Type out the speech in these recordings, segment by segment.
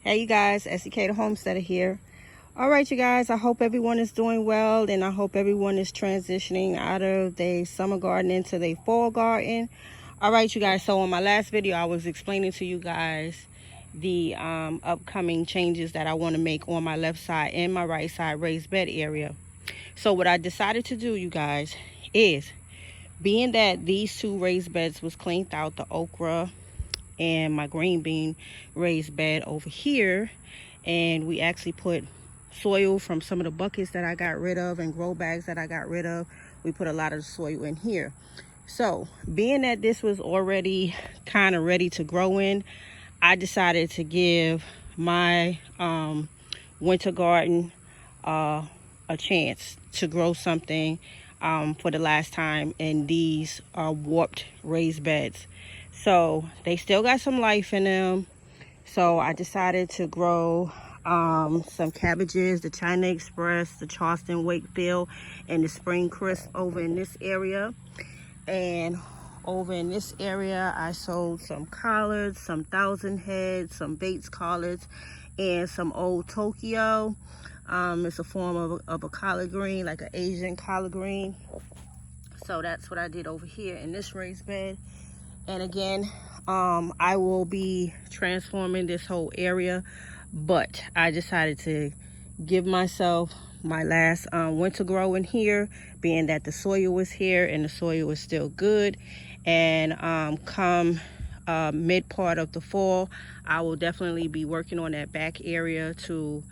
Hey you guys, SEK the Homesteader here. All right, you guys, I hope everyone is doing well, and I hope everyone is transitioning out of their summer garden into their fall garden. All right, you guys, so on my last video, I was explaining to you guys the upcoming changes that I want to make on my left side and my right side raised bed area. So what I decided to do, you guys, is being that these two raised beds was cleaned out, the okra and my green bean raised bed over here, and we actually put soil from some of the buckets that I got rid of and grow bags that I got rid of. We put a lot of the soil in here. So being that this was already kind of ready to grow in, I decided to give my winter garden a chance to grow something for the last time in these warped raised beds. So they still got some life in them. So I decided to grow some cabbages, the China Express, the Charleston Wakefield, and the Spring Crisp over in this area. And over in this area, I sowed some collards, some thousand heads, some Bates collards, and some old Tokyo. It's a form of a collard green, like an Asian collard green. So that's what I did over here in this raised bed. And again, I will be transforming this whole area, but I decided to give myself my last winter grow in here, being that the soil was here and the soil is still good. And come mid part of the fall, I will definitely be working on that back area to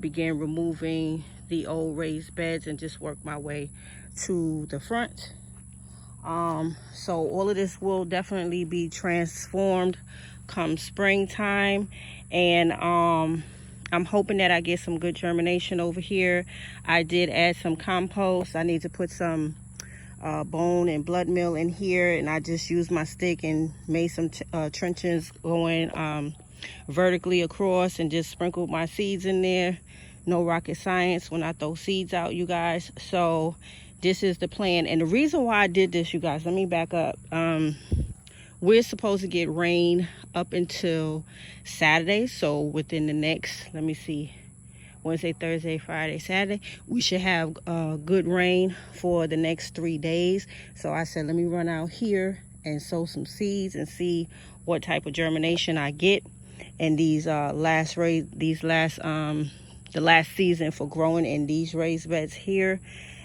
begin removing the old raised beds and just work my way to the front. So all of this will definitely be transformed come springtime, and I'm hoping that I get some good germination over here. I did add some compost. I need to put some bone and blood meal in here, and I just used my stick and made some trenches going vertically across and just sprinkled my seeds in there. No rocket science when I throw seeds out, you guys. So this is the plan. And the reason why I did this, you guys, let me back up. We're supposed to get rain up until Saturday. So within the next, let me see, Wednesday, Thursday, Friday, Saturday, we should have good rain for the next 3 days. So I said, let me run out here and sow some seeds and see what type of germination I get in these the last season for growing in these raised beds here.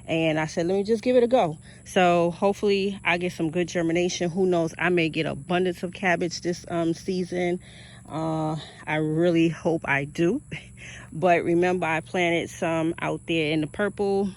And I said, let me just give it a go. So hopefully I get some good germination. Who knows, I may get abundance of cabbage this season. I really hope I do. But remember, I planted some out there in the purple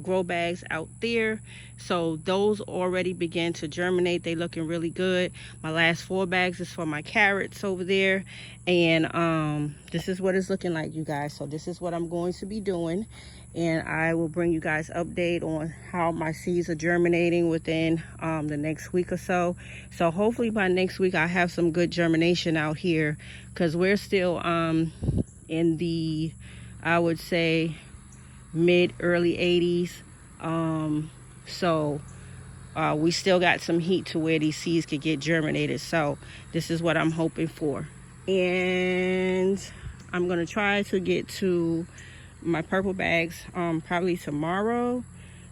grow bags out there, so those already began to germinate. They looking really good. My last 4 bags is for my carrots over there, and this is what it's looking like, you guys. So this is what I'm going to be doing, and I will bring you guys update on how my seeds are germinating within the next week or so. So hopefully by next week I have some good germination out here, because we're still in the, I would say, mid-early 80s. So we still got some heat to where these seeds could get germinated. So this is what I'm hoping for. And I'm going to try to get to my purple bags probably tomorrow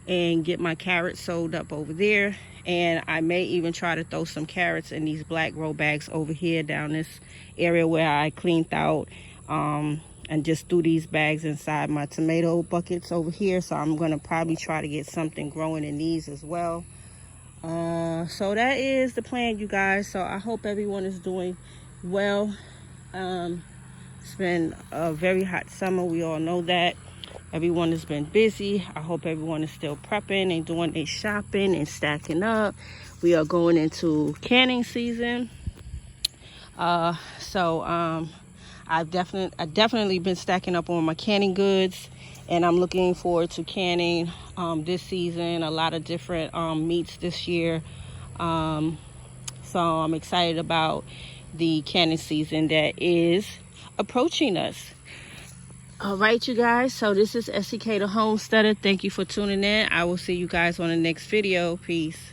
and get my carrots sewed up over there. And I may even try to throw some carrots in these black grow bags over here down this area where I cleaned out, and just threw these bags inside my tomato buckets over here. So I'm going to probably try to get something growing in these as well. So that is the plan, you guys. So I hope everyone is doing well. It's been a very hot summer. We all know that. Everyone has been busy. I hope everyone is still prepping and doing their shopping and stacking up. We are going into canning season. I've definitely been stacking up on my canning goods, and I'm looking forward to canning this season. A lot of different meats this year. So I'm excited about the canning season that is approaching us. All right, you guys. So this is SEK the Homesteader. Thank you for tuning in. I will see you guys on the next video. Peace.